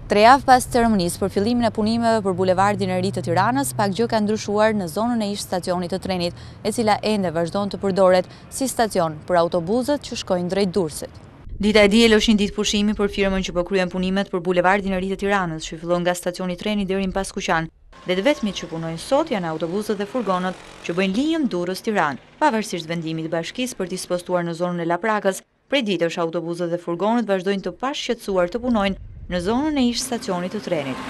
3 javë pas ceremonisë për fillimin e punimeve për bulevardin e ri të Tiranës, pak gjë ka ndryshuar në zonën e ish stacionit të trenit, e cila ende vazhdon të përdoret si stacion për autobuzët që shkojnë drejt Durrësit. Dita e diel është një ditë pushimi për firmën që po kryen punimet për bulevardin e ri të Tiranës, që fillon nga stacioni i trenit deri në Paskuqan. Dhe të vetmit që punojnë sot janë autobuzët dhe furgonët që bëjnë linjën Durrës-Tiranë. Pavarësisht vendimit të bashkisë për të dispostuar në zonën e Laprakës, prej ditësh autobuzët dhe furgonët vazhdojnë të pashqetësuar të punojnë në zonën e ish stacionit të trenit.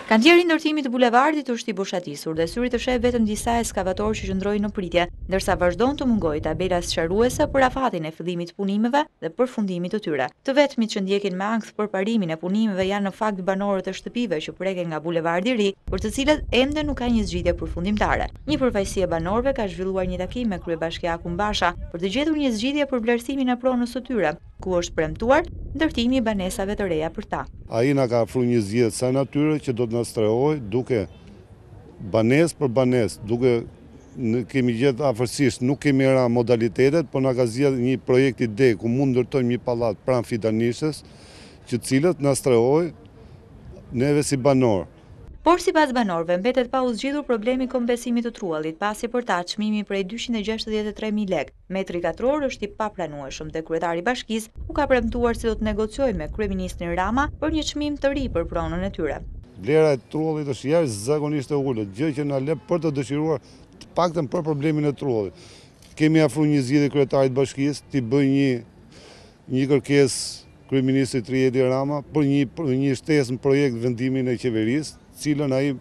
Kantieri i ndërtimit të bulevardit është i boshatisur dhe syri të sheh vetëm disa eskavatorë që qëndrojnë në pritje, ndërsa vazhdon të mungojë tabela sqaruese për afatin e fillimit të punimeve dhe përfundimit të tyre. Të vetmit që ndjekin me ankth përparimin e punimeve janë në fakt banorët e shtëpive që preken nga bulevardi i ri, për të cilët ende nuk ka një zgjidhje përfundimtare. Një përfaqësi e banorëve ka zhvilluar një takim me kryebashkiakun Basha për të gjetur një zgjidhje për vlerësimin e pronës së tyre, ku është premtuar ndërtimi i banesave të reja për ta. Ai na ka ofruar një zgjidhje sa natyre që do të na strehojë duke banesë për banesë, duke kemi gjetur afërsisht, nuk kemi ra modalitetet, por na ka zgjedhur një projekt ide ku mund ndërtojmë një pallat pranë Fidanishës, që cilët na strehojë neve si banor. Por sipas banorëve mbetet pa u zgjidhur problemi i kompensimit të truallit, pasi për ta çmimi prej 263.000 lekë metri katror është i papranueshëm dhe kryetari i bashkisë u ka premtuar se do të negociojë me kryeministrin Rama për një çmim të ri për pronën e tyre. Vlera e trullit është jashtëzakonisht e ulët, gjë që na lë për të dëshiruar të paktën për problemin e trullit. Kemi afruar një zgjidhje kryetarit të bashkisë, ti bëj një kërkesë kryeministrit Edi Rama për një shtesë në projekt vendimin e qeverisë, cilën ai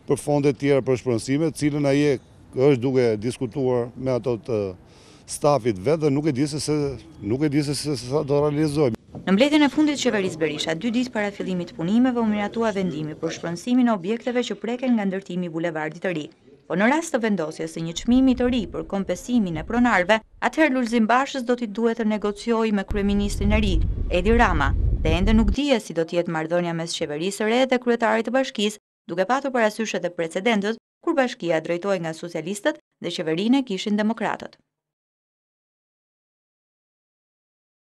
për fonde tjera për shpronësime, cilën ai është duke diskutuar me ato të stafit vetë dhe nuk e di se sa do realizojmë. Në mbledhjen e fundit të qeverisë Berisha, 2 ditë para fillimit të punimeve u miratua vendimi për shpronësimin e objekteve që preken nga ndërtimi i bulevardit të ri. Po në rast të vendosjes së një çmimi të ri për kompensimin e pronarëve, atëherë Lulzim Bashës do t'i duhet të negociojë me kryeministrin e ri, Edi Rama, dhe ende nuk dihet si do të jetë marrëdhënia mes qeverisë së re dhe kryetarit të bashkisë, duke patur parasysh edhe precedentët kur bashkia drejtohej nga socialistët dhe qeverinë kishin demokratët.